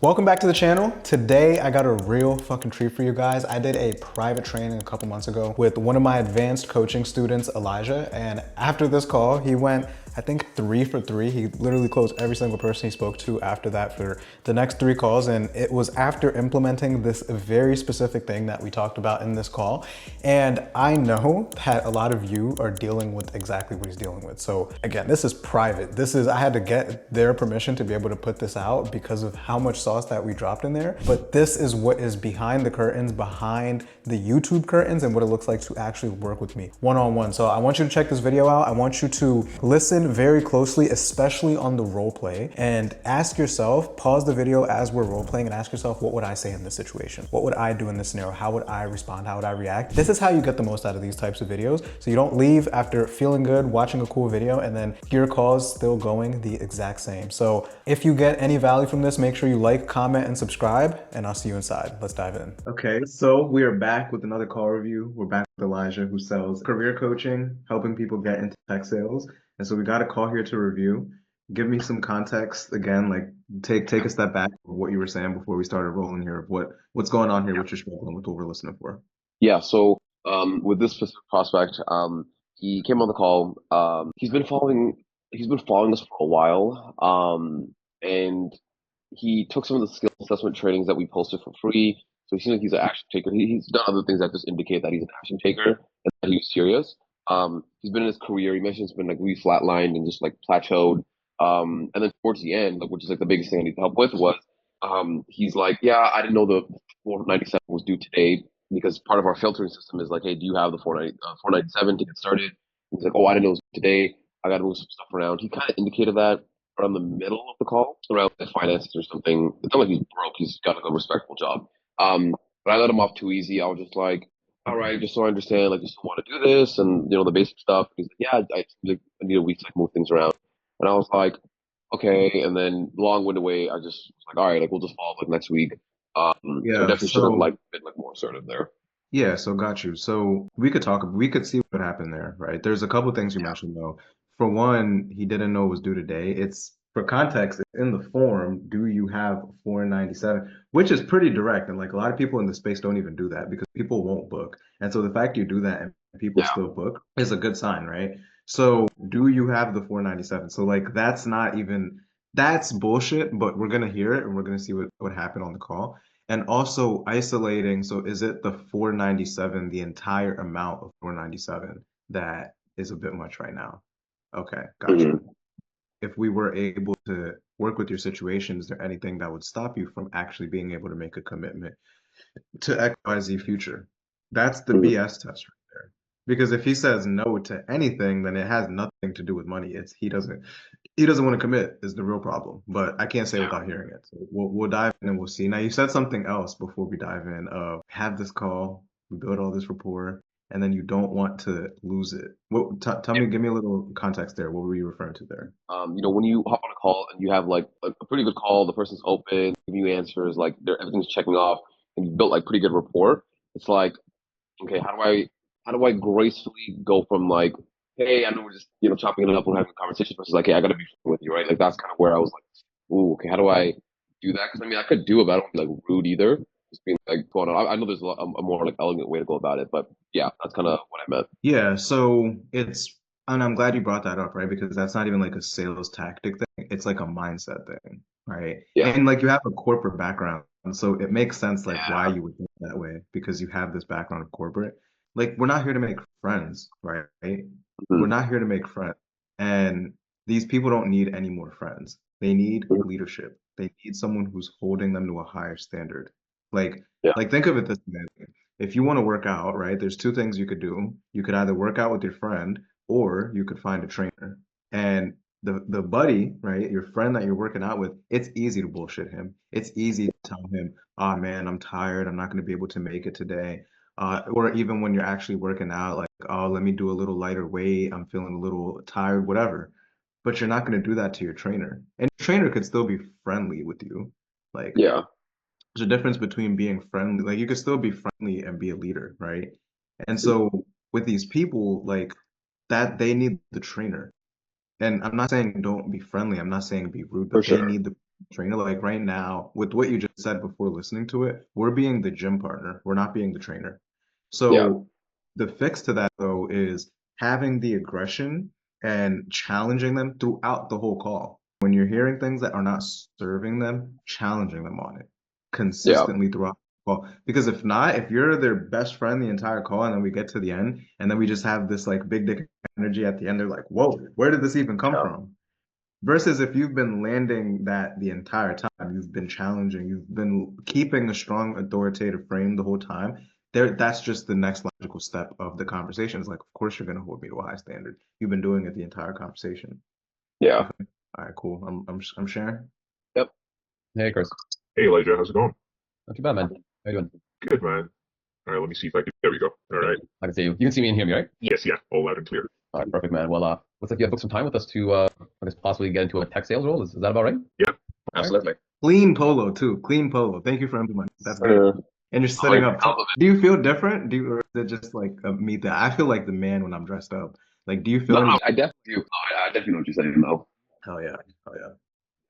Welcome back to the channel. Today I got a real fucking treat for you guys. I did a private training a couple months ago with one of my advanced coaching students, Elijah, and after this call, he went, I think 3 for 3. He literally closed every single person he spoke to after that for the next 3 calls, and it was after implementing this very specific thing that we talked about in this call. And I know that a lot of you are dealing with exactly what he's dealing with. So again, this is private. I had to get their permission to be able to put this out because of how much sauce that we dropped in there. But this is what is behind the curtains, behind the YouTube curtains, and what it looks like to actually work with me one-on-one. So I want you to check this video out. I want you to listen very closely, especially on the role play, and ask yourself, pause the video as we're role playing and ask yourself, what would I say in this situation? What would I do in this scenario? How would I respond? How would I react? This is how you get the most out of these types of videos. So you don't leave after feeling good, watching a cool video, and then your call's still going the exact same. So if you get any value from this, make sure you like, comment, and subscribe, and I'll see you inside. Let's dive in. Okay, so we are back with another call review. We're back with Elijah, who sells career coaching, helping people get into tech sales. And so we got a call here to review. Give me some context again, like take a step back of what you were saying before we started rolling here, of what's going on here, what you're struggling with, what we're listening for. Yeah, so with this specific prospect, he came on the call. He's been following us for a while. And he took some of the skill assessment trainings that we posted for free. So he seems like he's an action taker. He's done other things that just indicate that he's an action taker and that he's serious. He's been in his career. He mentioned it's been like really flatlined and just like plateaued. And then towards the end, which is like the biggest thing I need help with, was he's like, yeah, I didn't know the 497 was due today because part of our filtering system is like, hey, do you have the 497 to get started? He's like, oh, I didn't know it was today. I got to move some stuff around. He kind of indicated that around the middle of the call, around the finances or something. It's not like he's broke. He's got like a respectable job. But I let him off too easy. I was just like, all right, just so I understand, like, you still want to do this and, the basic stuff. He's like, yeah, I need a week to like, move things around. And I was like, okay. And then long-winded way, I just was like, all right, like, we'll just follow up like next week. So Yeah, definitely should have so like been like more assertive there. yeah, so got you. So we could see what happened there, right? There's a couple things you mentioned though. For one, he didn't know it was due today. It's for context, it's in the form, do you have 497, which is pretty direct. And like a lot of people in the space don't even do that because people won't book. And so the fact you do that and people Yeah. still book is a good sign, right? So do you have the 497? So like that's bullshit, but we're gonna hear it and we're gonna see what happened on the call. And also isolating, so is it the 497, the entire amount of 497 that is a bit much right now? Okay, got you. Mhm. If we were able to work with your situation, is there anything that would stop you from actually being able to make a commitment to XYZ future? That's the Mhm. BS test right there. Because if he says no to anything, then it has nothing to do with money. It's he doesn't want to commit is the real problem. But I can't say Yeah. without hearing it. So we'll dive in and we'll see. Now you said something else before we dive in. Have this call, we build all this rapport, and then you don't want to lose it. Tell me, give me a little context there. What were you referring to there? When you hop on a call and you have like a pretty good call, the person's open, giving you answers, like everything's checking off, and you've built like pretty good rapport. It's like, okay, how do I gracefully go from like, hey, I know we're just chopping it up, we're having a conversation, versus like, hey, I got to be friendly with you, right? Like that's kind of where I was like, ooh, okay, how do I do that? Because I mean, I could do it, but I don't want to be like rude either. Just being like going on. I know there's a more like elegant way to go about it, but yeah, that's kind of what I meant. Yeah, so and I'm glad you brought that up, right? Because that's not even like a sales tactic thing. It's like a mindset thing, right? Yeah. And like you have a corporate background, so it makes sense like why Yeah. you would think that way because you have this background of corporate. Like we're not here to make friends, right? We're Mhm. not here to make friends. And these people don't need any more friends. They need leadership. They need someone who's holding them to a higher standard. Like Yeah. like think of it this way. If you want to work out, right, there's two things you could do. You could either work out with your friend or you could find a trainer. And the buddy, right, your friend that you're working out with, it's easy to bullshit him. It's easy to tell him, oh man, I'm tired. I'm not going to be able to make it today. Or even when you're actually working out, like, oh, let me do a little lighter weight. I'm feeling a little tired, whatever. But you're not going to do that to your trainer. And your trainer could still be friendly with you. Like, Yeah. there's a difference between being friendly, like you can still be friendly and be a leader, right? And so with these people, like they need the trainer. And I'm not saying don't be friendly, I'm not saying be rude, For but they sure. need the trainer. Like right now, with what you just said before listening to it, we're being the gym partner. We're not being the trainer. Yeah, So the fix to that though is having the aggression and challenging them throughout the whole call. When you're hearing things that are not serving them, challenging them on it yeah, consistently throughout the call. Because if not, if you're their best friend the entire call and then we get to the end and then we just have this like big dick energy at the end, they're like, whoa, where did this even come yeah, from? Versus if you've been landing that the entire time, you've been challenging, you've been keeping a strong authoritative frame the whole time. There, that's just the next logical step of the conversation. It's like, of course you're gonna hold me to a high standard. You've been doing it the entire conversation. You yeah. feel me? All right, cool. I'm sharing. Yep. Hey, Chris. Hey Elijah, how's it going? Not too bad, man. How you doing? Good, man. All right, let me see if I can. There we go. All right. I can see you. You can see me and hear me, right? Yes, yeah, all loud and clear. All right, perfect, man. Well, looks like you have booked some time with us to, I guess, possibly get into a tech sales role. Is that about right? Yeah, All right. absolutely. Clean polo too. Clean polo. Thank you for implementing. That's good. Uh, And you're setting up. Do you feel different? Do you, or is it just like me that I feel like the man when I'm dressed up? Like, do you feel no, any? no, I definitely do. I definitely know what you're saying, though. Hell yeah. Hell yeah.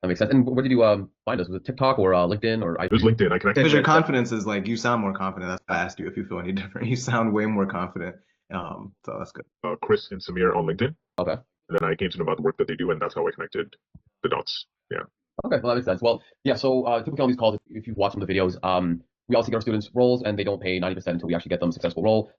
That makes sense. And where did you find us? Was it TikTok or LinkedIn or It was LinkedIn. I connected. Because your confidence is like you sound more confident. That's why I asked you if you feel any different. You sound way more confident. So that's good. Chris and Samir on LinkedIn. Okay. And then I came to know about the work that they do, and that's how I connected the dots. Yeah. Okay, well, that makes sense. Well, yeah, so typically on these calls, if you've watched some of the videos, we all see our students roles and they don't pay 90% until we actually get them a successful role.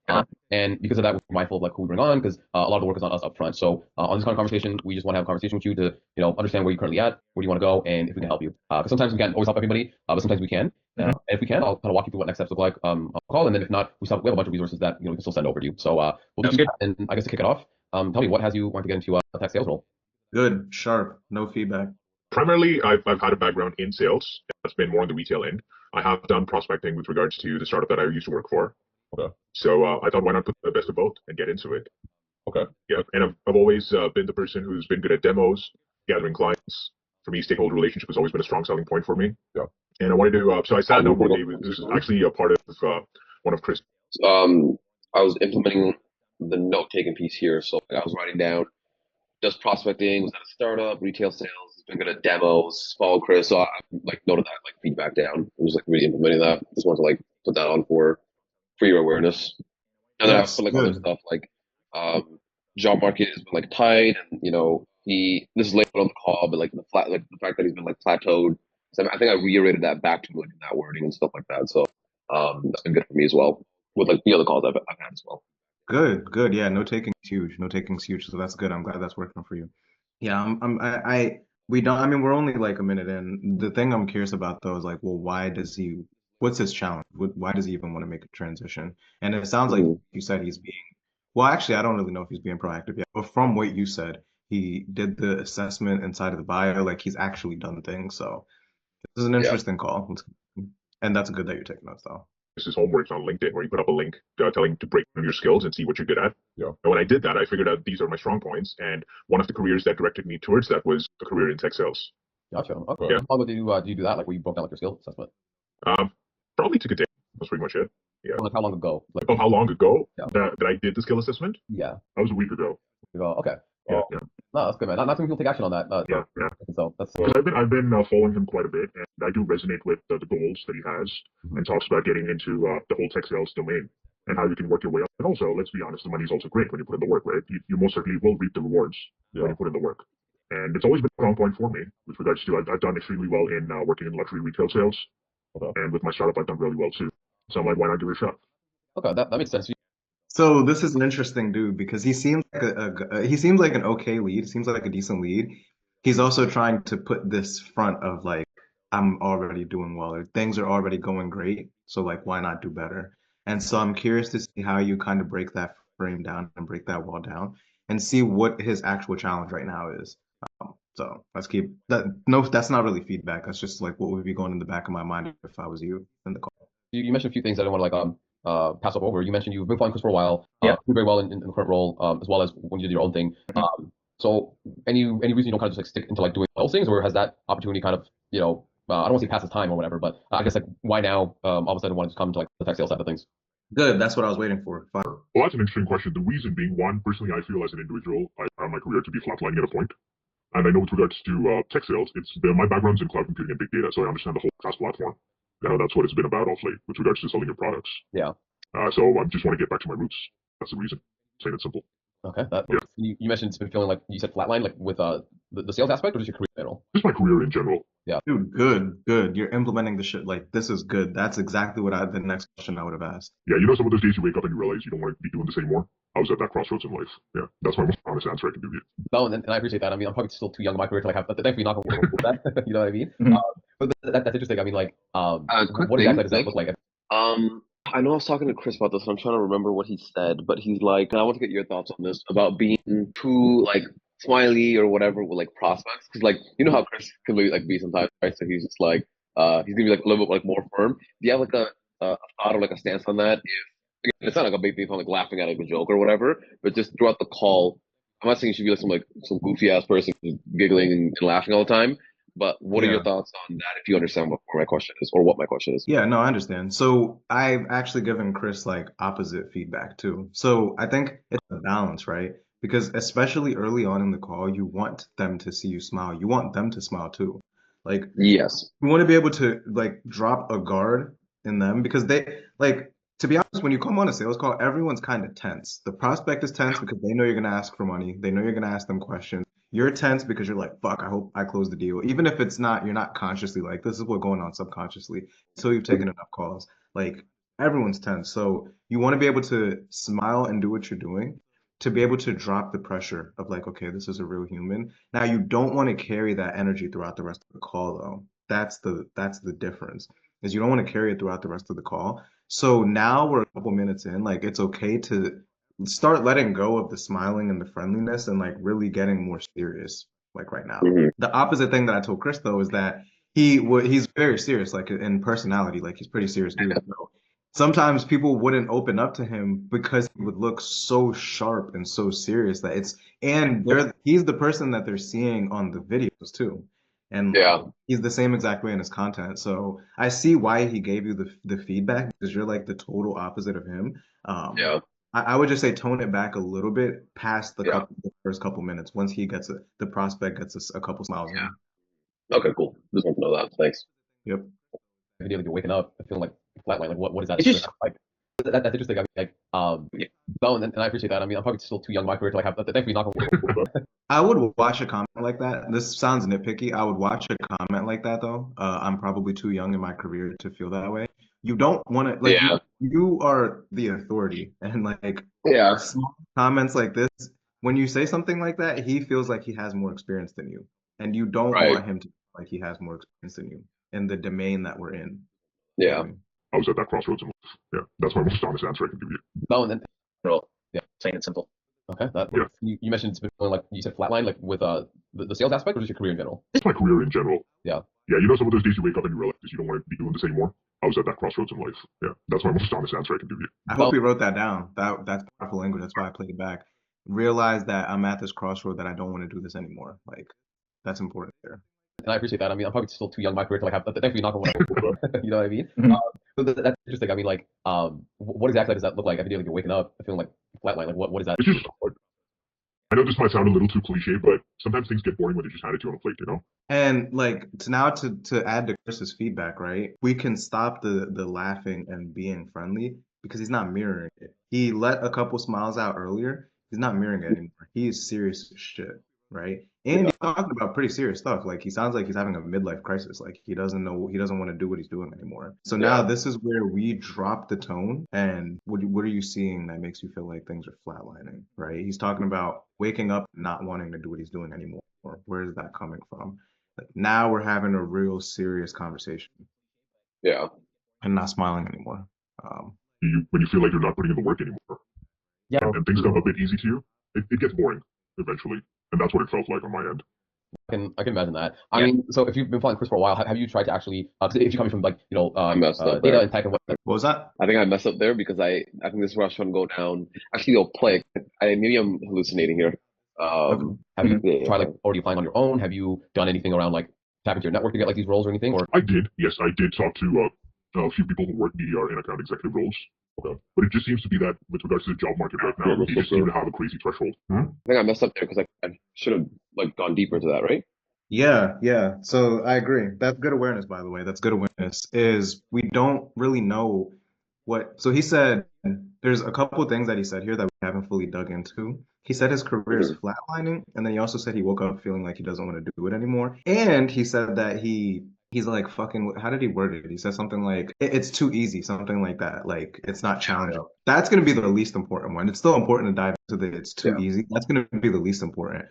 And because of that, we're mindful of like who we bring on because a lot of the work is on us up front. So on this kind of conversation, we just want to have a conversation with you to, understand where you're currently at, where do you want to go, and if we can help you. Because sometimes we can't always help everybody, but sometimes we can. And if we can, I'll kind of walk you through what next steps look like on the call. And then if not, we have a bunch of resources that we can still send over to you. So we'll do that. And I guess to kick it off, tell me what has you want to get into a tech sales role? Good, sharp, no feedback. Primarily, I've had a background in sales. That's been more on the retail end. I have done prospecting with regards to the startup that I used to work for. Okay. So I thought, why not put the best of both and get into it? Okay. Yeah, and I've always been the person who's been good at demos, gathering clients. For me, stakeholder relationship has always been a strong selling point for me. Yeah. And I wanted to, so I sat down one day with, this is actually a part of one of Chris. I was implementing the note-taking piece here, so I was writing down just prospecting, was at a startup, retail sales, been good at demos, follow Chris, so I like noted that like feedback down. I was like really implementing that. Just wanted to like put that on for your awareness. And then I Yes, put like other good. stuff like job market has been like tight and this is late on the call, but like the fact that he's been like plateaued. So I think I reiterated that back to like that wording and stuff like that. So that's been good for me as well with like the other calls I've had as well. Good, good. Yeah, no taking is huge. No taking is huge. So that's good. I'm glad that's working for you. Yeah, we don't, I mean, we're only like a minute in. The thing I'm curious about though is like, well, what's his challenge? Why does he even want to make a transition? And it sounds like Mhm. you said he's being, well, actually, I don't really know if he's being proactive yet, but from what you said, he did the assessment inside of the bio, like he's actually done things. So this is an Yeah. interesting call. And that's good that you're taking notes though. His homework on LinkedIn where you put up a link telling to break down your skills and see what you're good at. Yeah. And when I did that, I figured out these are my strong points. And one of the careers that directed me towards that was a career in tech sales. Gotcha. Okay. Yeah. How long do you do that? Like where you broke down like your skill assessment? Probably took a day. That's pretty much it. Yeah. Or, like how long ago? Like Oh, how long ago Yeah. that I did the skill assessment? yeah. That was a week ago. Okay. Yeah, yeah, No, that's good, man. Not too many people take action on that. yeah, yeah. So that's Because I've been following him quite a bit, and I do resonate with the goals that he has, and talks about getting into the whole tech sales domain and how you can work your way up. And also, let's be honest, the money's also great when you put in the work, right? You most certainly will reap the rewards when you put in the work. And it's always been a strong point for me with regards to I've done extremely well in working in luxury retail sales, and with my startup I've done really well too. So I'm like, why not give it a shot? okay. That makes sense. So this is an interesting dude because he seems like he seems like an okay lead, seems like a decent lead. He's also trying to put this front of like I'm already doing well or things are already going great, so like why not do better? And so I'm curious to see how you kind of break that frame down and break that wall down and see what his actual challenge right now is. So let's keep that. No, that's not really feedback. That's just like what would be going in the back of my mind if I was you in the call. You mentioned a few things that I don't want to like pass up over. You mentioned you've been following Chris for a while. Yeah. Doing very well in the current role, as well as when you did your own thing. So any reason you don't kind of just like stick into like doing those things, or has that opportunity kind of I don't want to say pass his time or whatever, but I guess like why now all of a sudden wanted to come to like the tech sales side of things? Good. That's what I was waiting for. Fine. Well, that's an interesting question. The reason being, one, personally, I feel as an individual, I found my career to be flatlining at a point. And I know with regards to tech sales, my background's in cloud computing and big data, so I understand the whole SaaS platform. That's what it's been about off late with regards to selling your products. Yeah. So I just want to get back to my roots. That's the reason. Plain and simple. Okay. Yeah. You mentioned it's been feeling like you said flatline, like with the sales aspect, or just your career in general? Just my career in general. Yeah. Dude, good. You're implementing the shit. Like, this is good. That's exactly the next question I would have asked. Yeah, some of those days you wake up and you realize you don't want to be doing this anymore. I was at that crossroads in life. Yeah, that's my most honest answer I can give you. No, and I appreciate that. I mean, I'm probably still too young in my career to like have, but thankfully not going to work with that. You know what I mean? Mhm. But that's interesting. I mean, like, Quick what thing, exactly does that look like? I know I was talking to Chris about this, and I'm trying to remember what he said, but he's like, and I want to get your thoughts on this about being too like smiley or whatever with like prospects, because like you know how Chris can be like be sometimes, right? So he's just like, he's gonna be like a little bit like more firm. Do you have like a thought or like a stance on that? If again, it's not like a big thing, like laughing at like a joke or whatever, but just throughout the call, I'm not saying you should be like some goofy ass person just giggling and laughing all the time. But what are your thoughts on that? If you understand what my question is, or what my question is? Yeah, no, I understand. So I've actually given Chris like opposite feedback too. So I think it's a balance, right? Because especially early on in the call, you want them to see you smile. You want them to smile too. Like, Yes. you want to be able to like drop a guard in them because they like, to be honest, when you come on a sales call, everyone's kind of tense. The prospect is tense because they know you're gonna ask for money. They know you're gonna ask them questions. You're tense because you're like, fuck, I hope I close the deal. Even if it's not, you're not consciously like, this is what's going on subconsciously until you've taken enough calls. Like, everyone's tense. So you want to be able to smile and do what you're doing to be able to drop the pressure of like, okay, this is a real human. Now you don't want to carry that energy throughout the rest of the call though. That's the difference. Is you don't want to carry it throughout the rest of the call. So now we're a couple minutes in, like it's okay to start letting go of the smiling and the friendliness and like really getting more serious like right now. Mhm. The opposite thing that I told Chris though is that he's very serious like in personality, like he's pretty serious dude. So sometimes people wouldn't open up to him because he would look so sharp and so serious that he's the person that they're seeing on the videos too. And Yeah. he's the same exact way in his content. So I see why he gave you the feedback because you're like the total opposite of him. Yeah. I would just say tone it back a little bit past Yeah. the first couple minutes. Once the prospect gets a couple smiles in. Okay, cool. Just want to know that. Thanks. Yep. Video, like you're waking up feeling like flatline. Like, what is that? It's just- like? That's interesting. I mean, like, Yeah. no, and I appreciate that. I mean, I'm probably still too young in my career to like have, but thankfully not going to work. I would watch a comment like that. This sounds nitpicky. I would watch a comment like that though. I'm probably too young in my career to feel that way. You don't want to like Yeah. you are the authority and like Yeah. small comments like this, when you say something like that, he feels like he has more experience than you. And you don't Right. want him to feel like he has more experience than you in the domain that we're in. Yeah. I was at that crossroads in life. Yeah, that's my most honest answer I can give you. No, and then Yeah. Plain and simple. okay, that Yeah. you mentioned it's been feeling like you said flatline, like with the sales aspect, or just your career in general? Just my career in general. Yeah. Yeah, some of those days you wake up and you realize you don't want to be doing this anymore. I was at that crossroads in life. Yeah, that's my most honest answer I can give you. I hope you wrote that down. That's powerful language. That's why I played it back. Realize that I'm at this crossroad that I don't want to do this anymore. Like that's important there. And I appreciate that. I mean, I'm probably still too young in my career to like have, but thankfully not going to work. You know what I mean? Mhm. So that's interesting. I mean, like, what exactly does that look like? Every day, like you're waking up feeling like flatline. Like, what is that? It's just like, I know this might sound a little too cliche, but sometimes things get boring when they just hand it to you on a plate, And like to add to Chris's feedback, right? We can stop the laughing and being friendly because he's not mirroring it. He let a couple smiles out earlier. He's not mirroring it anymore. He is serious as shit, right? And he's talking about pretty serious stuff. Like he sounds like he's having a midlife crisis. Like he doesn't want to do what he's doing anymore. So now this is where we drop the tone. And what are you seeing that makes you feel like things are flatlining, right? He's talking about waking up, not wanting to do what he's doing anymore. Where is that coming from? Like now we're having a real serious conversation Yeah. and not smiling anymore. When you feel like you're not putting in the work anymore, Yeah. and things come a bit easy to you, it gets boring eventually, and that's what it felt like on my end. I can imagine that. I mean, so if you've been following Chris for a while, have you tried to actually? Cause if you're coming from like messed up data there. and tech and What was that? I think I messed up there because I think this is where I was trying to go down. Actually, they'll play. Maybe I'm hallucinating here. Have you tried like already applying on your own? Have you done anything around like tapping to your network to get like these roles or anything? Or I did, yes, I did talk to a few people who work BDR and account executive roles. Okay. But it just seems to be that with regards to the job market right now, you just seem to have a crazy threshold. I think I messed up there because I should have like gone deeper into that, right? Yeah. So I agree. That's good awareness, by the way. That's good awareness. Is we don't really know what. So he said there's a couple of things that he said here that we haven't fully dug into. He said his career is Hmm. flatlining, and then he also said he woke up feeling like he doesn't want to do it anymore. And he said that he's like fucking. How did he word it? He said something like it's too easy, something like that. Like it's not challenging. That's going to be the least important one. It's still important to dive into the it's too Yeah. easy. That's going to be the least important.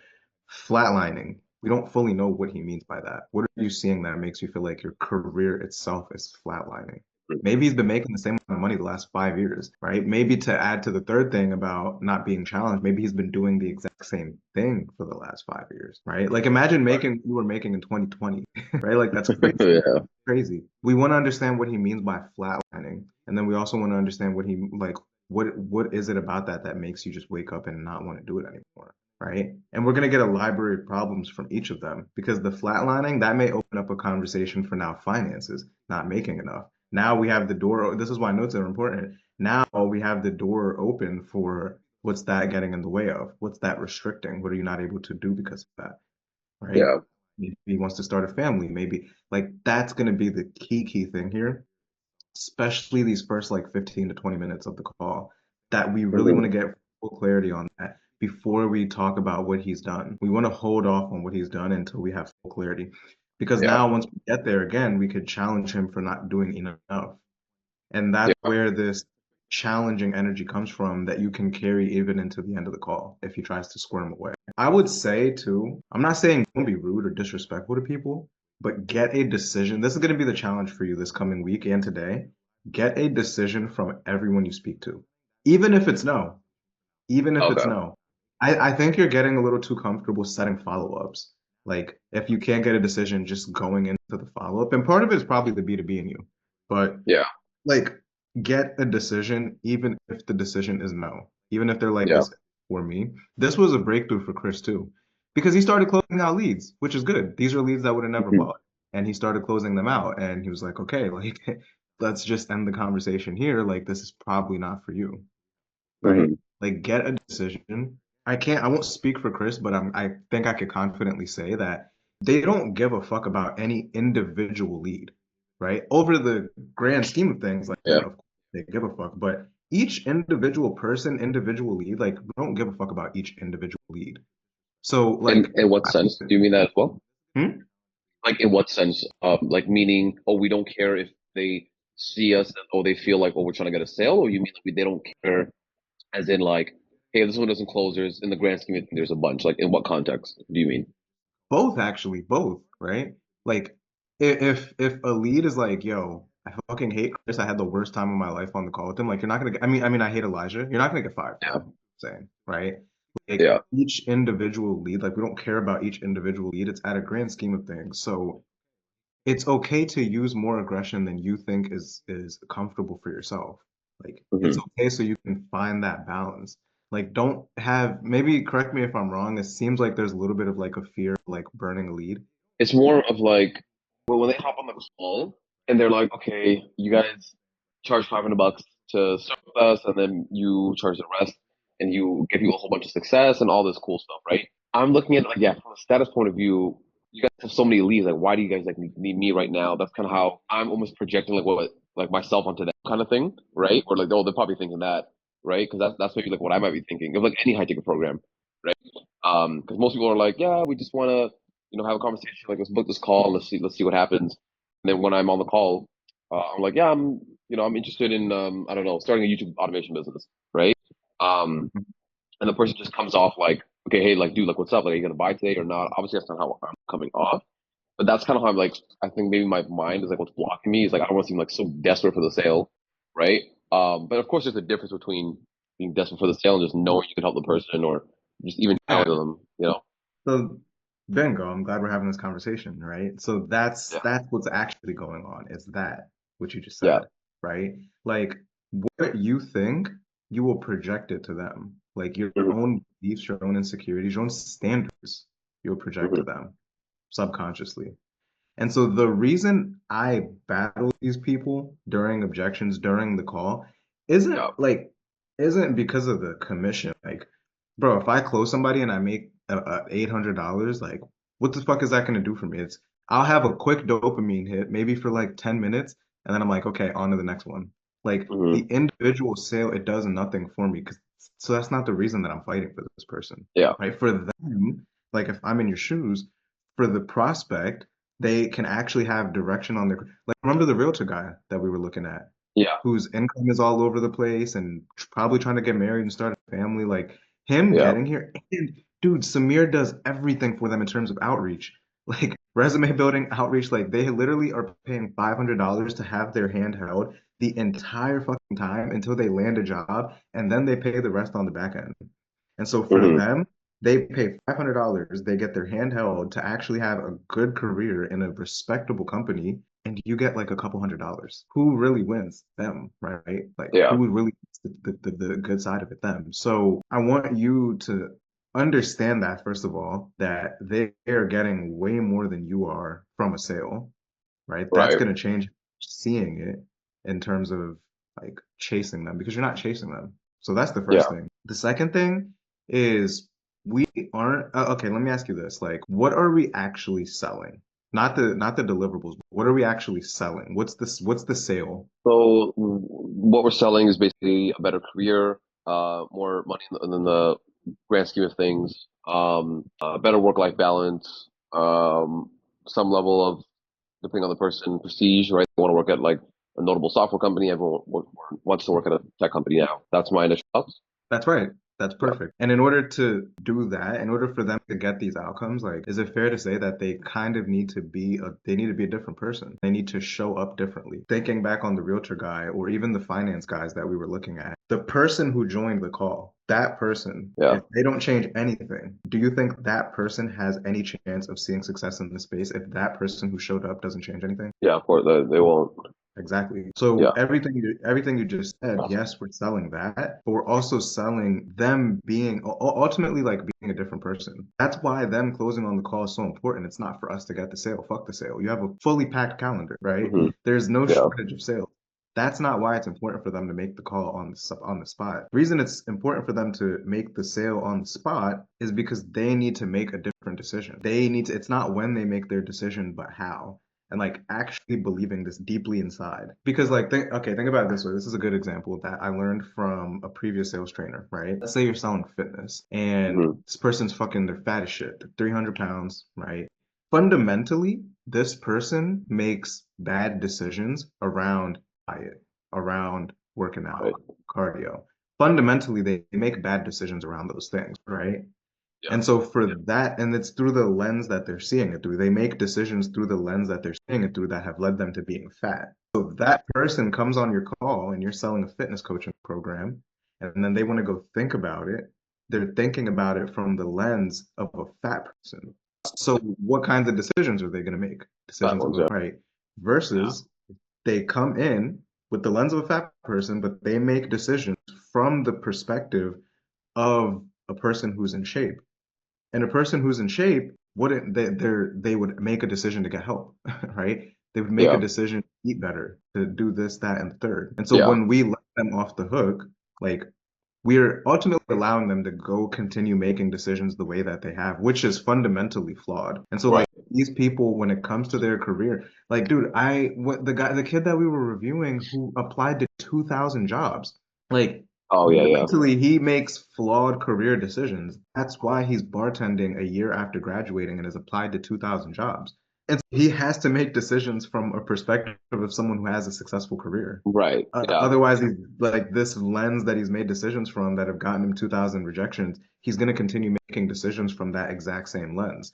Flatlining. We don't fully know what he means by that. What are you seeing that makes you feel like your career itself is flatlining? Maybe he's been making the same amount of money the last 5 years, right? Maybe to add to the third thing about not being challenged, maybe he's been doing the exact same thing for the last 5 years, right? Like imagine making you were making in 2020, right? Like that's crazy. Yeah. Crazy. We want to understand what he means by flatlining, and then we also want to understand what he like. What is it about that that makes you just wake up and not want to do it anymore? Right? And we're going to get a library of problems from each of them because the flatlining, that may open up a conversation for now finances, not making enough. Now we have the door. This is why notes are important. Now we have the door open for what's that getting in the way of? What's that restricting? What are you not able to do because of that? Right? Yeah. Maybe he wants to start a family. Maybe like that's going to be the key thing here, especially these first like 15 to 20 minutes of the call, that we really want Hmm. to get full clarity on that before we talk about what he's done. We want to hold off on what he's done until we have full clarity. Because Yeah. now, once we get there again, we could challenge him for not doing enough. And that's Yeah. where this challenging energy comes from that you can carry even into the end of the call if he tries to squirm away. I would say too, I'm not saying don't be rude or disrespectful to people, but get a decision. This is going to be the challenge for you this coming week and today. Get a decision from everyone you speak to, even if it's no, even if it's Okay. no. I think you're getting a little too comfortable setting follow-ups. Like if you can't get a decision, just going into the follow-up. And part of it is probably the B2B in you. But Yeah. like get a decision even if the decision is no, even if they're like Yeah. this for me. This was a breakthrough for Chris too, because he started closing out leads, which is good. These are leads that would have never Hmm. bought, and he started closing them out, and he was like, okay, like let's just end the conversation here, like this is probably not for you, right? Hmm. Like get a decision. I won't speak for Chris, but I think I could confidently say that they don't give a fuck about any individual lead, right? Over the grand scheme of things, like Yeah. of course they give a fuck, but each individual person, individual lead, like we don't give a fuck about each individual lead. So like, In what sense do you mean that as well? hmm? Like in what sense? Like meaning, oh, we don't care if they see us, or they feel like, oh, we're trying to get a sale, or you mean like they don't care, as in like, hey, this one doesn't close. There's in the grand scheme of things, there's a bunch. Like in what context do you mean? Both actually, both, right? Like if a lead is like, yo, I fucking hate Chris, I had the worst time of my life on the call with him, like you're not gonna get I mean I hate Elijah, you're not gonna get fired from Yeah. him, I'm saying, right? Like Yeah. each individual lead, like we don't care about each individual lead, it's at a grand scheme of things. So it's okay to use more aggression than you think is comfortable for yourself. Like it's Hmm. okay so you can find that balance. Like don't have maybe correct me if I'm wrong. It seems like there's a little bit of like a fear of like burning a lead. It's more of like, well, when they hop on the call and they're like, okay, you guys charge $500 to serve with us, and then you charge the rest, and you give you a whole bunch of success and all this cool stuff, right? I'm looking at it like, yeah, from a status point of view, you guys have so many leads. Like, why do you guys like need me right now? That's kind of how I'm almost projecting like what like myself onto that kind of thing, right? Or like, oh, they're probably thinking that, right? Because that's maybe like what I might be thinking of like any high ticket program, right? Because most people are like, yeah, we just want to have a conversation. Like, let's book this call. Let's see what happens. And then when I'm on the call, I'm like, yeah, I'm interested in, I don't know, starting a YouTube automation business, right? Um, and the person just comes off like, okay, hey, like, dude, like, what's up? Like, are you gonna buy today or not? Obviously, that's not how I'm coming off. But that's kind of how I'm like, I think maybe my mind is like what's blocking me is like I don't want to seem like so desperate for the sale, right? But of course, there's a difference between being desperate for the sale and just knowing you can help the person or just even Yeah. chatting with them. So bingo, I'm glad we're having this conversation, right? So that's Yeah. that's what's actually going on, is that what you just Yeah. said, right? Like what you think, you will project it to them. Like your Hmm. own beliefs, your own insecurities, your own standards, you'll project to Hmm. them subconsciously. And so the reason I battle these people during objections during the call isn't Yeah. like isn't because of the commission. Like, bro, if I close somebody and I make $800, like what the fuck is that gonna do for me? I'll have a quick dopamine hit, maybe for like 10 minutes, and then I'm like, okay, on to the next one. Like the Hmm. individual sale, it does nothing for me because so that's not the reason that I'm fighting for this person, Yeah. right? For them, like if I'm in your shoes, for the prospect, they can actually have direction on their like remember the realtor guy that we were looking at, Yeah. whose income is all over the place and probably trying to get married and start a family, like him Yeah. getting here. And dude, Samir does everything for them in terms of outreach, like resume building, outreach. Like they literally are paying $500 to have their hand held the entire fucking time until they land a job, and then they pay the rest on the back end. And so for Hmm. them, they pay $500, they get their hand held to actually have a good career in a respectable company, and you get like a couple $100. Who really wins? Them, right? Like Yeah. who really gets the good side of it? Them. So I want you to understand that first of all, that they are getting way more than you are from a sale, right? That's Right. going to change seeing it in terms of like chasing them because you're not chasing them. So that's the Yeah. first thing. The second thing is we aren't okay, let me ask you this. Like what are we actually selling? Not the deliverables. But what are we actually selling? What's the sale? So what we're selling is basically a better career, more money in the grand scheme of things, better work-life balance, some level of, depending on the person, prestige, right? They want to work at like a notable software company. Everyone wants to work at a tech company now. That's my initial thoughts. That's right. That's Yeah. perfect. And in order to do that, in order for them to get these outcomes, like, is it fair to say that they kind of need to they need to be a different person? They need to show up differently. Thinking back on the realtor guy or even the finance guys that we were looking at, the person who joined the call, that person, Yeah. if they don't change anything, do you think that person has any chance of seeing success in the space if that person who showed up doesn't change anything? Yeah. Of course, they won't. Exactly. So Yeah. everything you just said, yes, we're selling that, but we're also selling them being ultimately like being a different person. That's why them closing on the call is so important. It's not for us to get the sale. Fuck the sale. You have a fully packed calendar, right? Hmm. There's no Yeah. shortage of sales. That's not why it's important for them to make the call on the spot. The reason it's important for them to make the sale on the spot is because they need to make a different decision. They need to, it's not when they make their decision, but how and like actually believing this deeply inside. Because like think about it this way. This is a good example that I learned from a previous sales trainer, right? Let's say you're selling fitness and Hmm. this person's fucking they're fat as shit. They're 300 pounds, right? Fundamentally, this person makes bad decisions around diet, around working Right. out, cardio. Fundamentally, they make bad decisions around those things, right? Yeah. And so for that, and it's through the lens that they're seeing it through. They make decisions through the lens that they're seeing it through that have led them to being fat. So that person comes on your call and you're selling a fitness coaching program, and then they want to go think about it. They're thinking about it from the lens of a fat person. So what kinds of decisions are they going to make? Fat Decisions ones. of a Yeah. right versus they come in with the lens of a fat person, but they make decisions from the perspective of a person who's in shape. And a person who's in shape wouldn't they would make a decision to get help, right? They would make a Yeah. decision to eat better, to do this, that, and the third. And so Yeah. when we let them off the hook, like we're ultimately allowing them to go continue making decisions the way that they have, which is fundamentally flawed. And so Right. like these people, when it comes to their career, like dude, the kid that we were reviewing who applied to 2,000 jobs, like Oh yeah. Yeah. fundamentally he makes flawed career decisions. That's why he's bartending a year after graduating and has applied to 2,000 jobs. And so he has to make decisions from a perspective of someone who has a successful career. Right. Yeah. Otherwise, he's like this lens that he's made decisions from that have gotten him 2,000 rejections. He's going to continue making decisions from that exact same lens.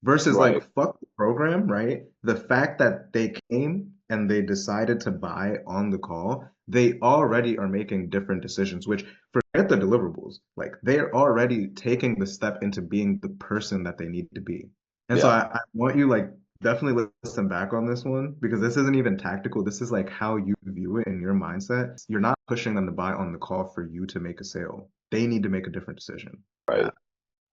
Versus, like, Right. fuck the program, right? The fact that they came and they decided to buy on the call, they already are making different decisions, which forget the deliverables. Like, they're already taking the step into being the person that they need to be. And so Yeah. I want you, like, definitely listen back on this one because this isn't even tactical. This is like how you view it in your mindset. You're not pushing them to buy on the call for you to make a sale. They need to make a different decision. Right.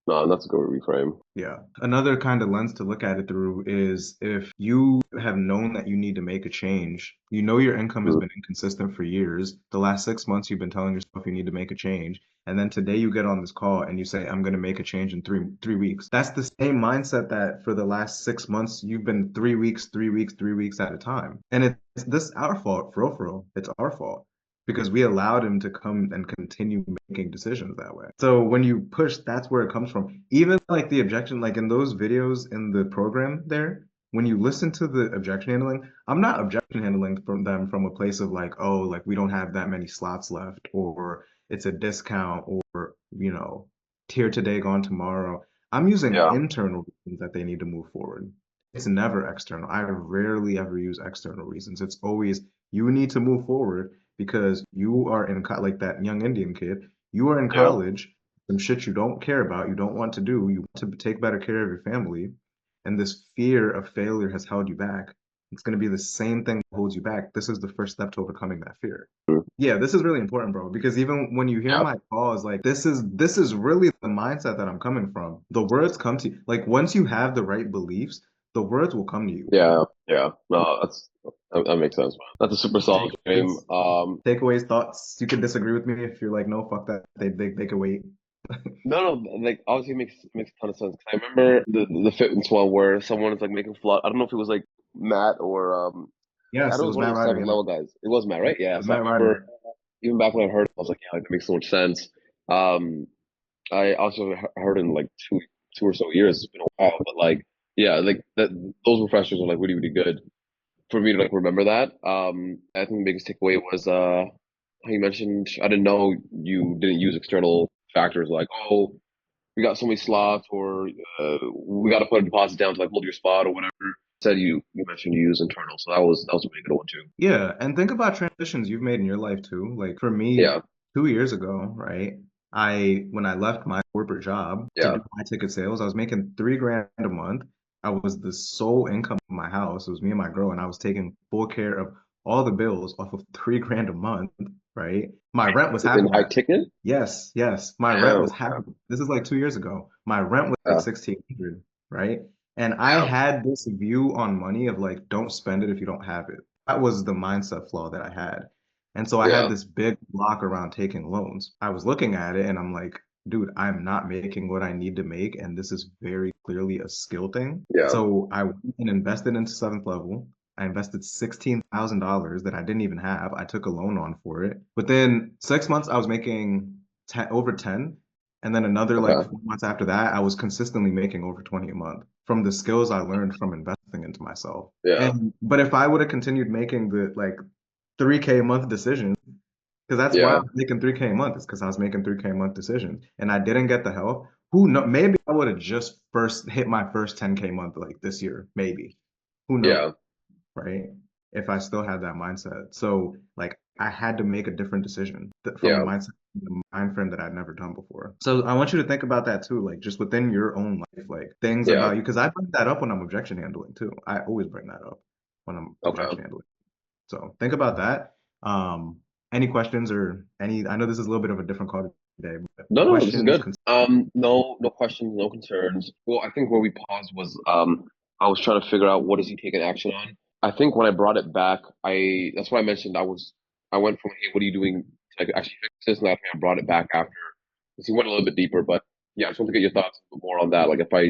No, that's a good reframe. Yeah. Another kind of lens to look at it through is if you have known that you need to make a change, you know your income has Mhm. been inconsistent for years. The last 6 months you've been telling yourself you need to make a change. And then today you get on this call and you say, I'm going to make a change in three weeks. That's the same mindset that for the last 6 months, you've been 3 weeks, 3 weeks, 3 weeks at a time. And it's this our fault, for real. It's our fault because we allowed him to come and continue making decisions that way. So when you push, that's where it comes from. Even like the objection, like in those videos in the program there, when you listen to the objection handling, I'm not objection handling from them from a place of like, oh, like we don't have that many slots left, or it's a discount, or tier today, gone tomorrow. I'm using Yeah. internal reasons that they need to move forward. It's never external. I rarely ever use external reasons. It's always you need to move forward because you are in like that young Indian kid. You are in Yeah. college, some shit you don't care about, you don't want to do, you want to take better care of your family, and this fear of failure has held you back. It's going to be the same thing that holds you back. This is the first step to overcoming that fear. Yeah, this is really important, bro, because even when you hear Yeah. my calls, like this is really the mindset that I'm coming from. The words come to you. Like once you have the right beliefs, the words will come to you. Yeah. Yeah. No, that makes sense, man. That's a super solid frame. Takeaways, thoughts. You can disagree with me if you're like, no, fuck that. They could wait. No, like obviously makes a ton of sense. 'Cause I remember the fitness one where someone is like making flat. I don't know if it was like Matt or I Yes, know it it was was one of Matt the Ryder. seventh Yeah, level guys. It was Matt, right? it Yeah. was So I Matt remember Ryder. even back when I heard it, I was like, yeah, like, that makes so much sense. Um, I also heard in like two or so years. It's been a while, but like yeah, like that those refreshers are like really really good for me to like remember that. I think the biggest takeaway was how you mentioned I didn't know you didn't use external factors like oh we got so many slots or we got to put a deposit down to like hold your spot or whatever. Said you mentioned you use internal, so that was a really good one too. Yeah, and think about transitions you've made in your life too. Like for me, Yeah, 2 years ago, right? When I left my corporate job to yeah, do high ticket sales, I was making 3 grand a month. I was the sole income of my house. It was me and my girl, and I was taking full care of all the bills off of 3 grand a month, right? My rent was half in of high that. ticket. Yes, yes. My rent Damn. was half. This is like 2 years ago. My rent was like Yeah, 1,600, right? And I yeah, had this view on money of like, don't spend it if you don't have it. That was the mindset flaw that I had. And so I had yeah, this big block around taking loans. I was looking at it and I'm like, dude, I'm not making what I need to make. And this is very clearly a skill thing. yeah, So I went and invested into seventh level. I invested $16,000 that I didn't even have. I took a loan on for it. Within 6 months, I was making 10, over 10. And then another like okay, 4 months after that, I was consistently making over 20 a month from the skills I learned from investing into myself. yeah, And but if I would have continued making the like 3K a month decisions, because that's why I yeah, was making 3K a month, is because I was making 3K a month decisions and I didn't get the help. Who know? Maybe I would have just first hit my first 10K month like this year, maybe. Who knows? yeah, Right? If I still had that mindset. So like I had to make a different decision from a yeah, mindset, a mind frame that I'd never done before. So I want you to think about that too, like just within your own life, like things yeah. about you, because I bring that up when I'm objection handling too. I always bring that up when I'm Okay. objection handling. So think about that. Um, any questions or any, I know this is a little bit of a different call today, but No, no, this is questions, good. No questions, no concerns. Well, I think where we paused was I was trying to figure out what is he taking action on. I think when I brought it back, that's why I mentioned I went from hey, what are you doing to like, actually fix this, and I think I brought it back after because he went a little bit deeper. But yeah, I just want to get your thoughts more on that, like if I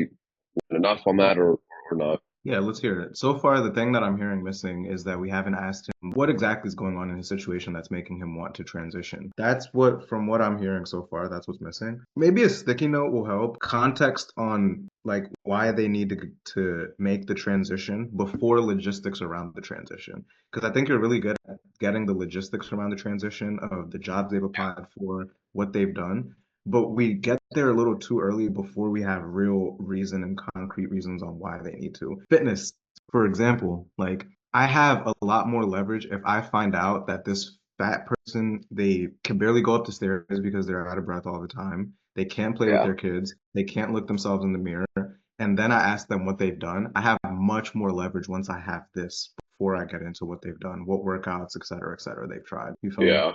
went enough on that or not. yeah, let's hear it. So far, the thing that I'm hearing missing is that we haven't asked him what exactly is going on in his situation that's making him want to transition. That's what, from what I'm hearing so far, that's what's missing. Maybe a sticky note will help. Context on like why they need to make the transition before logistics around the transition. Because I think you're really good at getting the logistics around the transition of the jobs they've applied for, what they've done. But we get there a little too early before we have real reason and concrete reasons on why they need to. Fitness, for example, like I have a lot more leverage if I find out that this fat person, they can barely go up the stairs because they're out of breath all the time. They can't play with Yeah, their kids. They can't look themselves in the mirror. And then I ask them what they've done. I have much more leverage once I have this before I get into what they've done, what workouts, et cetera, they've tried. You feel me? yeah.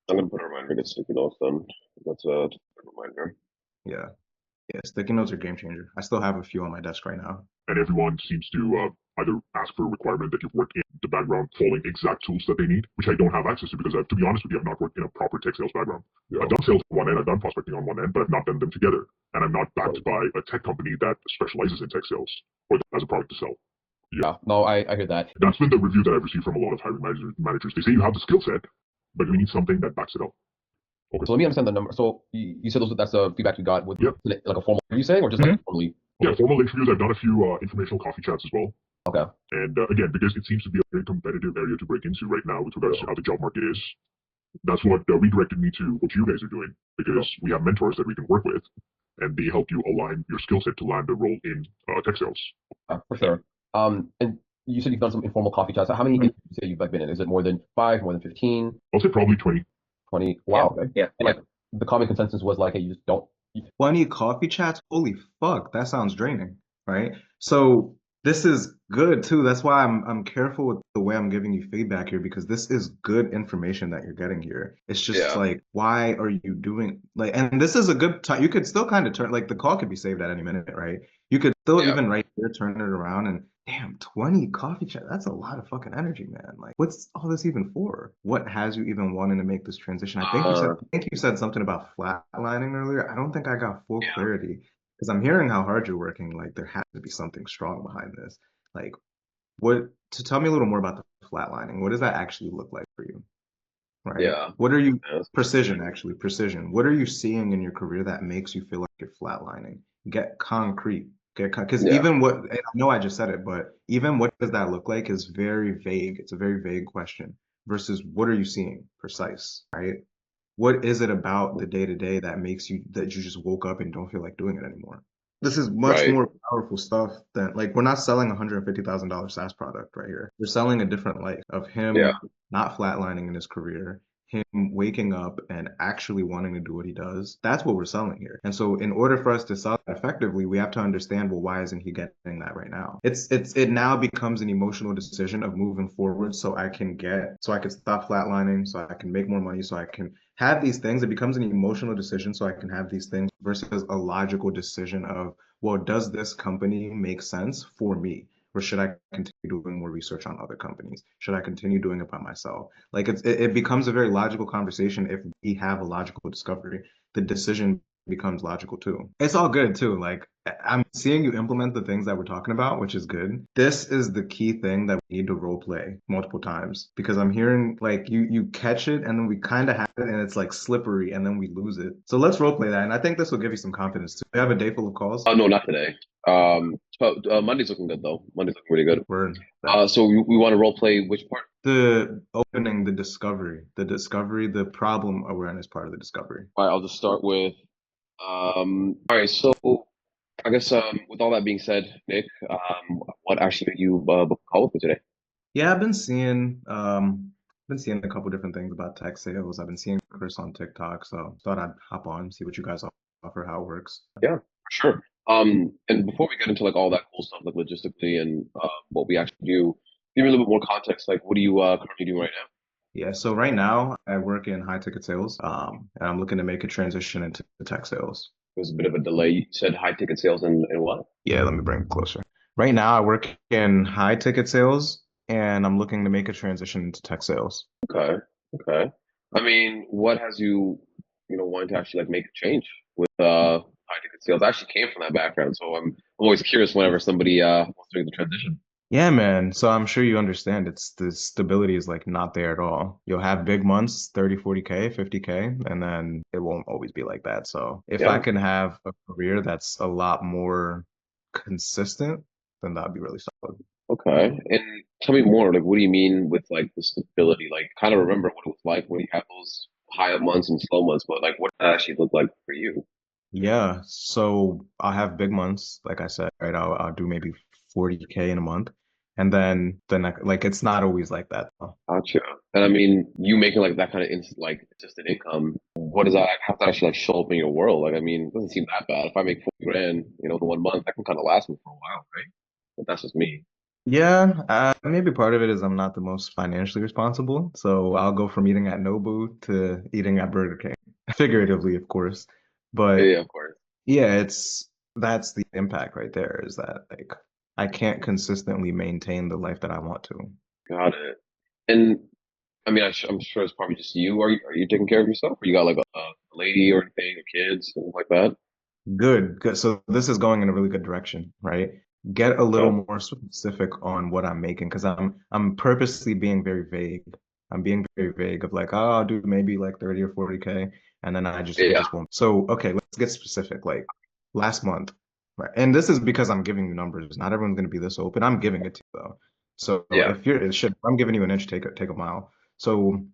I'm gonna put a reminder to get sticky notes then. That's a good reminder. Yeah. Yeah. Sticky notes are game changer. I still have a few on my desk right now. And everyone seems to either ask for a requirement that you've worked in the background following exact tools that they need, which I don't have access to because, to be honest with you, I've not worked in a proper tech sales background. Yeah. I've done sales on one end, I've done prospecting on one end, but I've not done them together. And I'm not backed by a tech company that specializes in tech sales or that has a product to sell. Yeah, no, I hear that. That's been the review that I've received from a lot of hiring managers. They say you have the skill set, but we need something that backs it up. Okay. So let me understand the number. So you said that's the feedback you got with Yep. like a formal interview saying, or just like formally? Yeah, formal interviews. I've done a few informational coffee chats as well. Okay. And again, because it seems to be a very competitive area to break into right now with regards to how the job market is, that's what redirected me to what you guys are doing, because we have mentors that we can work with, and they help you align your skill set to land a role in tech sales. For sure. And you said you've done some informal coffee chats. How many interviews you say you've like been in? Is it more than 5, more than 15? I'll say probably 20. 20? Wow. Yeah. Okay. Yeah. And like the common consensus was like, hey, you just don't. 20 coffee chats? Holy fuck, that sounds draining, right? So this is good too. That's why I'm careful with the way I'm giving you feedback here, because this is good information that you're getting here. It's just Yeah. like, why are you doing like, and this is a good time. You could still kind of turn, like the call could be saved at any minute, right? You could still Yeah. even right here turn it around and damn, 20 coffee chat. That's a lot of fucking energy, man. Like, what's all this even for? What has you even wanting to make this transition? I think you said something about flatlining earlier. I don't think I got full Yeah. clarity because I'm hearing how hard you're working. Like, there has to be something strong behind this. Like, to tell me a little more about the flatlining. What does that actually look like for you? Right? Yeah. What are you, Yeah. precision. What are you seeing in your career that makes you feel like you're flatlining? Get concrete. Because Yeah. even what, I know I just said it, but even what does that look like is very vague. It's a very vague question versus what are you seeing? Precise, right? What is it about the day to day that makes you, that you just woke up and don't feel like doing it anymore? This is much Right. more powerful stuff than, like, we're not selling a $150,000 SaaS product right here. We're selling a different life of him Yeah. not flatlining in his career, him waking up and actually wanting to do what he does. That's what we're selling here. And so in order for us to sell that effectively, we have to understand, well, why isn't he getting that right now? It now becomes an emotional decision of moving forward so I can stop flatlining, so I can make more money, so I can have these things. It becomes an emotional decision so I can have these things versus a logical decision of, well, does this company make sense for me? Or should I continue doing more research on other companies? Should I continue doing it by myself? Like it becomes a very logical conversation if we have a logical discovery. The decision becomes logical too. It's all good too. Like I'm seeing you implement the things that we're talking about, which is good. This is the key thing that we need to role play multiple times because I'm hearing like you catch it and then we kind of have it and it's like slippery and then we lose it. So let's role play that. And I think this will give you some confidence too. We have a day full of calls. Oh no, not today. But Monday's looking good though. Monday's looking really good. Word. So we want to role play which part? The opening, the discovery, the problem awareness part of the discovery. All right, I'll just start with. All right, so I guess with all that being said, Nick, what actually made you book a call with me today? Yeah, I've been seeing a couple different things about tech sales. I've been seeing Chris on TikTok, so thought I'd hop on, see what you guys offer, how it works. Yeah, for sure. And before we get into like all that cool stuff, like logistically and what we actually do, give me a little bit more context. Like, what are you currently doing right now? Yeah, so right now I work in high ticket sales, and I'm looking to make a transition into tech sales. There's a bit of a delay. You said high ticket sales and what? Yeah, let me bring it closer. Right now I work in high ticket sales, and I'm looking to make a transition into tech sales. Okay, okay. I mean, what has you, wanting to actually like make a change with high ticket sales? I actually came from that background, so I'm always curious whenever somebody wants to make the transition. Yeah, man. So I'm sure you understand it's the stability is like not there at all. You'll have big months, 30, 40K, 50K, and then it won't always be like that. So if I Yeah. can have a career that's a lot more consistent, then that'd be really solid. Okay. And tell me more, like what do you mean with like the stability? Like kind of remember what it was like when you have those high up months and slow months, but like what did that actually look like for you? Yeah, so I'll have big months, like I said, right? I'll do maybe 40K in a month. And then like it's not always like that though. Gotcha. And I mean, you making like that kind of like just an income, what does that have to actually like show up in your world? Like, I mean, it doesn't seem that bad. If I make 40 grand, the 1 month, that can kind of last me for a while, right? But that's just me. Yeah, maybe part of it is I'm not the most financially responsible, so I'll go from eating at Nobu to eating at Burger King, figuratively, of course. Yeah, But yeah, of course. yeah, that's the impact right there is that like I can't consistently maintain the life that I want to. Got it. And I mean, I'm sure it's probably just you. Are you taking care of yourself, or you got like a lady or anything, or kids, something like that? Good, good. So this is going in a really good direction, right? Get a little Okay. more specific on what I'm making because I'm purposely being very vague. I'm being very vague of like, oh, I'll do maybe like 30 or 40K, and then I just it Yeah. just won't. So okay, let's get specific. Like last month, right? And this is because I'm giving you numbers. Not everyone's gonna be this open. I'm giving it to you though. So Yeah. if you're it should I'm giving you an inch, take a mile. So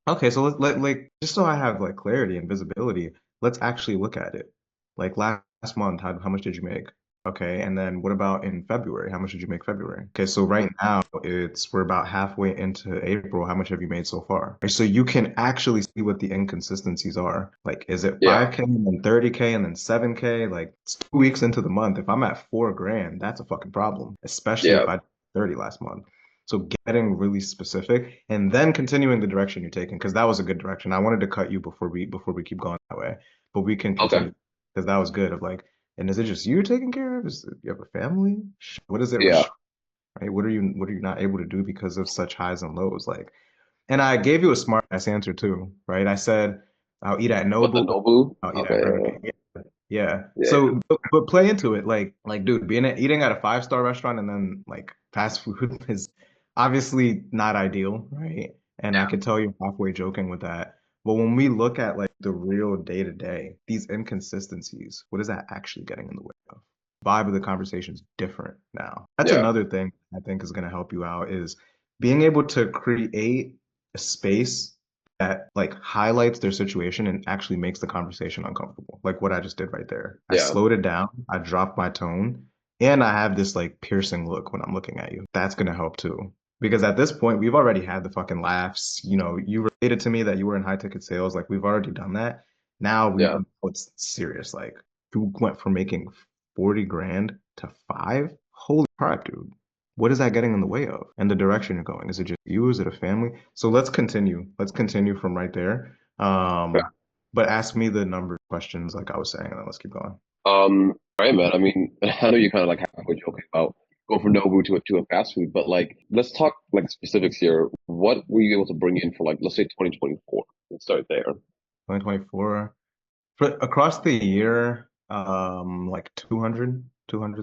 okay, so let like just so I have like clarity and visibility, let's actually look at it. Like last month, how much did you make? Okay, and then what about in February? How much did you make February? Okay, so right now we're about halfway into April. How much have you made so far? So you can actually see what the inconsistencies are. Like, is it Yeah. 5K and then 30K and then 7K? Like it's 2 weeks into the month. If I'm at 4 grand, that's a fucking problem, especially Yeah. if I did 30 last month. So getting really specific and then continuing the direction you're taking, because that was a good direction. I wanted to cut you before we keep going that way, but we can Okay. continue because that was good. Of like, and is it just you taking care of? Is it, you have a family? What is it Yeah. right? What are you not able to do because of such highs and lows? Like, and I gave you a smart ass answer too, right? I said I'll eat at What the Nobu, Nobu? I'll eat at Okay. Burger King. Yeah. Yeah. Yeah. So, but play into it, like, dude, eating at a 5-star restaurant and then like fast food is obviously not ideal, right? And I Yeah. could tell you're halfway joking with that. But when we look at like the real day to day, these inconsistencies, what is that actually getting in the way of? Vibe of the conversation is different now. That's Yeah. another thing I think is going to help you out is being able to create a space that like highlights their situation and actually makes the conversation uncomfortable. Like what I just did right there. I Yeah. slowed it down, I dropped my tone, and I have this like piercing look when I'm looking at you. That's gonna help too. Because at this point, we've already had the fucking laughs. You know, you related to me that you were in high ticket sales. Like we've already done that. Now Yeah. it's serious. Like you went from making 40 grand to five. Holy crap, dude. What is that getting in the way of? And the direction you're going? Is it just you? Is it a family? So let's continue. Let's continue from right there. Okay. But ask me the number questions like I was saying, and then let's keep going. All right, man. I mean, I know you kind of like halfway joking about going from Nobu to a fast food, but like, let's talk like specifics here. What were you able to bring in for like, let's say 2024? Let's start there. 2024. For across the year, like 200. Okay,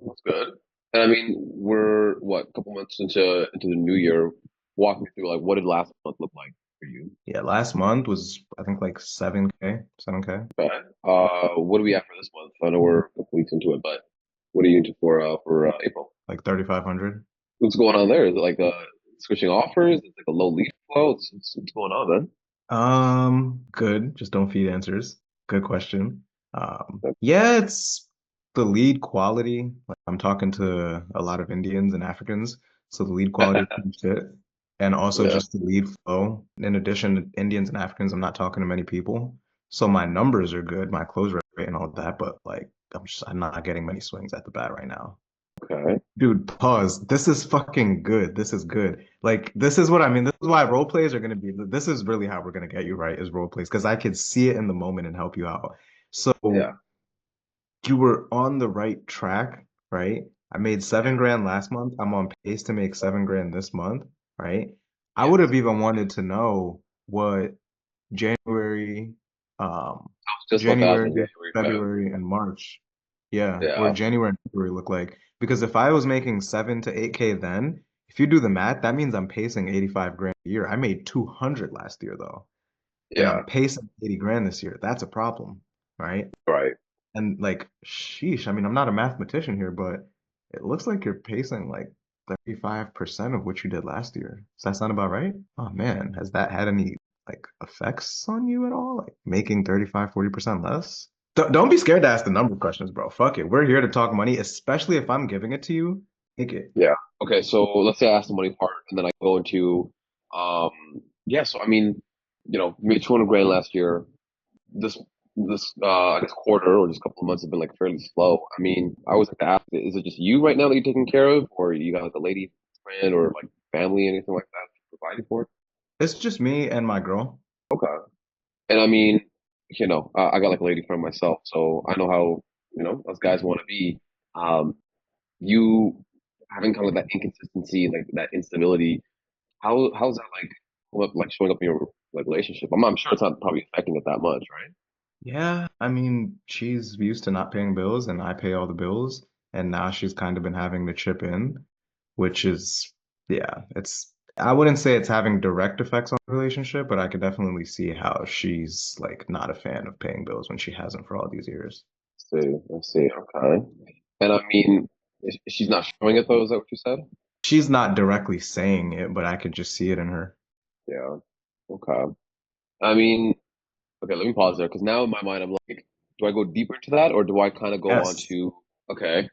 that's good. And I mean, we're what, a couple months into the new year. Walk me through like what did last month look like for you? Yeah, last month was I think like 7K, 7K. Okay. What do we have for this month? I know we're a couple weeks into it, but what are you into for April? Like 3,500. What's going on there? Is it like switching offers? Is it like a low lead flow? What's going on, man? Good. Just don't feed answers. Good question. Yeah, it's the lead quality. Like I'm talking to a lot of Indians and Africans, so the lead quality is pretty shit. And also Yeah. just the lead flow. In addition to Indians and Africans, I'm not talking to many people. So my numbers are good, my close rate and all that, but like I'm not getting many swings at the bat right now. Okay. Dude, pause. This is fucking good. This is good. Like, this is what I mean. This is why role plays are gonna be. This is really how we're gonna get you right is role plays because I could see it in the moment and help you out. So Yeah. you were on the right track, right? I made 7 grand last month. I'm on pace to make 7 grand this month, right? I would Yes. have even wanted to know what January, um, Just about to ask in January, January, man. February, and March. Yeah, or Yeah. January and February look like. Because if I was making 7 to 8K then, if you do the math, that means I'm pacing 85 grand a year. I made 200 last year though, and I'm Yeah. pacing 80 grand this year. That's a problem, right? Right. And like, sheesh, I mean, I'm not a mathematician here, but it looks like you're pacing like 35% of what you did last year. Does that sound about right? Oh man, has that had any like effects on you at all? Like making 35, 40% less? Don't be scared to ask the number questions, bro. Fuck it. We're here to talk money, especially if I'm giving it to you. Take it. Yeah. Okay. So let's say I ask the money part, and then I go into, um, yeah. So I mean, made 200 grand last year. This I guess quarter or just a couple of months have been like fairly slow. I mean, I always like to ask, is it just you right now that you're taking care of, or you got like a lady friend or like family, anything like that providing for it? It's just me and my girl. Okay. And I mean, I got like a lady friend myself, so I know how us guys want to be. Um, you having kind of that inconsistency, like that instability, how's that like showing up in your like relationship? I'm sure it's not probably affecting it that much, right? Yeah, I mean, she's used to not paying bills and I pay all the bills, and now she's kind of been having to chip in, which is, yeah, I wouldn't say it's having direct effects on the relationship, but I could definitely see how she's like not a fan of paying bills when she hasn't for all these years. I see. Okay. And I mean, she's not showing it though. Is that what you said? She's not directly saying it, but I could just see it in her. Yeah. Okay. I mean, okay. Let me pause there because now in my mind I'm like, do I go deeper into that or do I kind of go on Yes, to okay?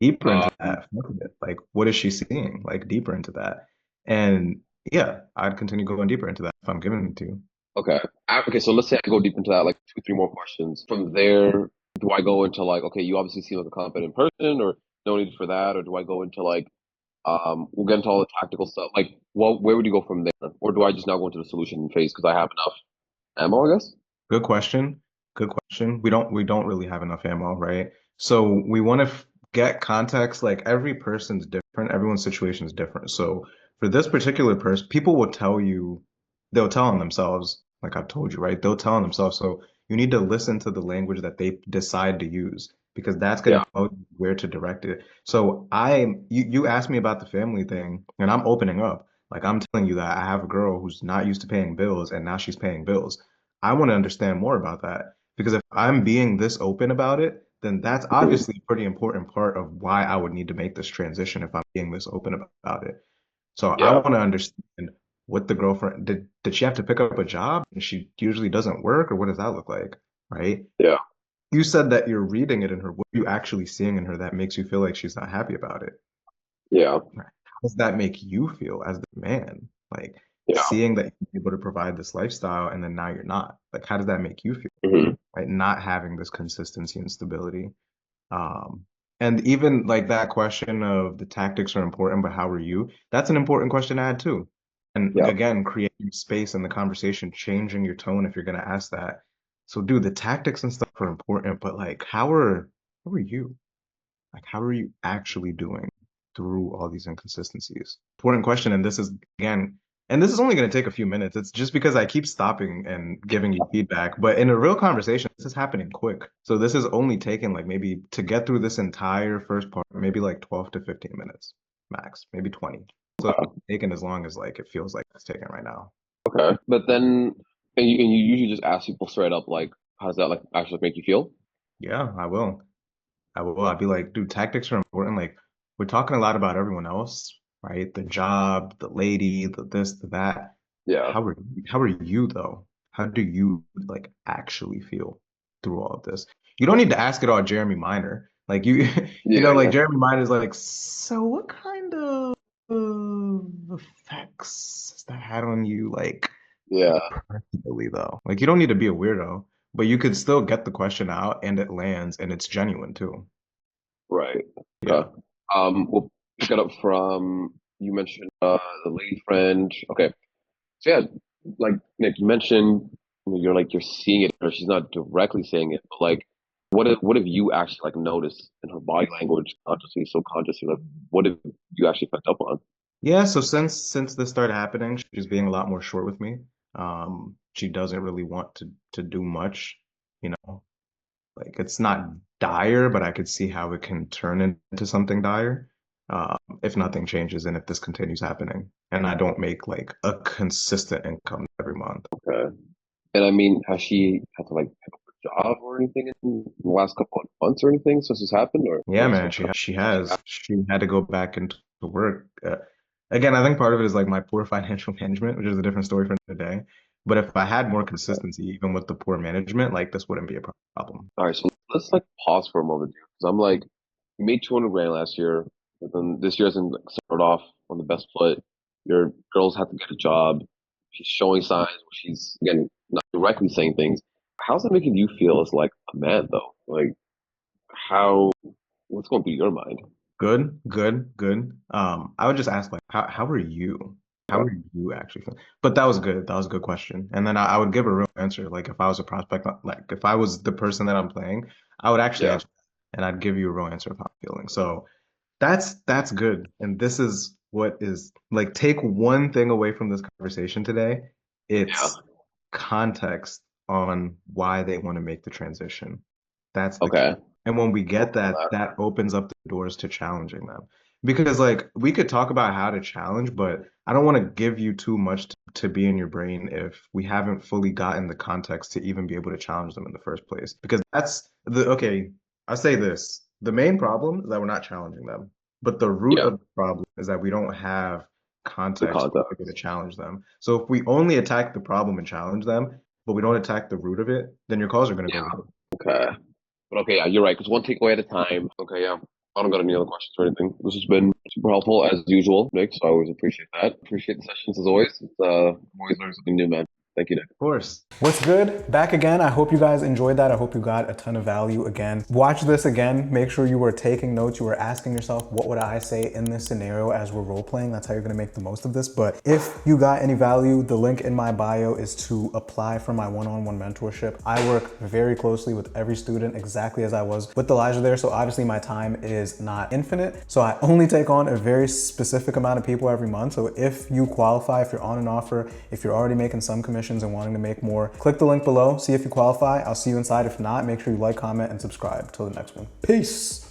deeper into Um. that. Look at it. Like, what is she seeing? Like, deeper into that. And yeah, I'd continue going deeper into that if I'm given it to you. Okay. Okay. So let's say I go deep into that, like two, three more questions. From there, do I go into like, okay, you obviously seem like a competent person, or no need for that, or do I go into like, we'll get into all the tactical stuff. Like, well, where would you go from there, or do I just now go into the solution phase because I have enough ammo, I guess? Good question. Good question. We don't really have enough ammo, right? So we want to get context. Like every person's different. Everyone's situation is different. So for this particular person, people will tell you, they'll tell on themselves, like I've told you, right? They'll tell on themselves. So you need to listen to the language that they decide to use because that's going Yeah. to tell you where to direct it. So you asked me about the family thing, and I'm opening up. Like I'm telling you that I have a girl who's not used to paying bills, and now she's paying bills. I want to understand more about that because if I'm being this open about it, then that's Mhm. obviously a pretty important part of why I would need to make this transition if I'm being this open about it. So I Yeah. want to understand what the girlfriend did she have to pick up a job and she usually doesn't work, or what does that look like, right? Yeah. You said that you're reading it in her. What are you actually seeing in her that makes you feel like she's not happy about it? Yeah. Right. How does that make you feel as the man? Like Yeah. seeing that you're able to provide this lifestyle and then now you're not. Like, how does that make you feel? Hmm. Right? Not having this consistency and stability. Um, and even like that question of the tactics are important, but how are you? That's an important question to add too. And Yeah. again, creating space in the conversation, changing your tone if you're going to ask that. So, dude, the tactics and stuff are important, but like, how are you? Like, how are you actually doing through all these inconsistencies? Important question. And this is, again, and this is only going to take a few minutes. It's just because I keep stopping and giving you feedback. But in a real conversation, this is happening quick. So this is only taking like maybe to get through this entire first part, maybe like 12 to 15 minutes max, maybe 20. So it's Okay. taking as long as like it feels like it's taking right now. Okay. But then, and you usually just ask people straight up, like, how does that like actually make you feel? Yeah, I will. I will. I'd be like, dude, tactics are important. Like, we're talking a lot about everyone else, right? The job, the lady, the this, the that. Yeah. How are you though? How do you like actually feel through all of this? You don't need to ask it all Jeremy Minor. Like you, Yeah. like Yeah. Jeremy Minor's like, so what kind of effects has that had on you, like Yeah. personally though? Like you don't need to be a weirdo, but you could still get the question out and it lands and it's genuine too. Right. Yeah. Okay. We'll pick it up from you mentioned the lady friend. Okay. So yeah, like Nick, you mentioned you're like you're seeing it or she's not directly saying it, but like what if you actually like noticed in her body language, consciously, subconsciously, like what have you actually picked up on? Yeah, so since this started happening, she's being a lot more short with me. She doesn't really want to do much, you know. Like it's not dire, but I could see how it can turn into something dire, if nothing changes and if this continues happening. And I don't make like a consistent income every month. Okay. And I mean, has she had to like pick up a job or anything in the last couple of months or anything since this happened, or Yeah, is this man, been kind she of since you has. She had to go back into work. Again, I think part of it is like my poor financial management, which is a different story for another day. But if I had more asked? consistency, even with the poor management, like this wouldn't be a problem. All right, so let's like pause for a moment, dude, because I'm like, you made 200 grand last year, but then this year hasn't like, started off on the best foot. Your girls have to get a job. She's showing signs where she's again not directly saying things. How's that making you feel as like a man though? Like how what's going through your mind? Good, good, good. I would just ask like, how are you? How Okay. are you actually feeling? But that was good. That was a good question. And then I would give a real answer. Like if I was a prospect, like if I was the person that I'm playing, I would actually Yeah. answer and I'd give you a real answer of how I'm feeling. So That's good. And this is what is like, take one thing away from this conversation today. Yeah. It's context on why they want to make the transition. That's the key. Okay. And when we get Work on that, that. that opens up the doors to challenging them. Because like we could talk about how to challenge, but I don't want to give you too much to be in your brain if we haven't fully gotten the context to even be able to challenge them in the first place. Because that's the okay, I'll say this. The main problem is that we're not challenging them. But the root Yeah. of the problem is that we don't have The context to be able to context. challenge them. So if we only attack the problem and challenge them, but we don't attack the root of it, then your calls are going to go Yeah. wrong. Okay. But okay, yeah, you're right. Because one takeaway at a time. Okay, yeah. I don't got any other questions or anything. This has been super helpful as usual, Nick. So I always appreciate that. Appreciate the sessions as always. It's always learning something new, man. Thank you, Nick. Of course. What's good? Back again. I hope you guys enjoyed that. I hope you got a ton of value again. Watch this again. Make sure you were taking notes. You were asking yourself, what would I say in this scenario as we're role playing? That's how you're gonna make the most of this. But if you got any value, the link in my bio is to apply for my one-on-one mentorship. I work very closely with every student, exactly as I was with Elijah there. So obviously my time is not infinite. So I only take on a very specific amount of people every month. So if you qualify, if you're on an offer, if you're already making some commissions and wanting to make more, click the link below, see if you qualify. I'll see you inside. If not, make sure you like, comment, and subscribe. Till the next one. Peace.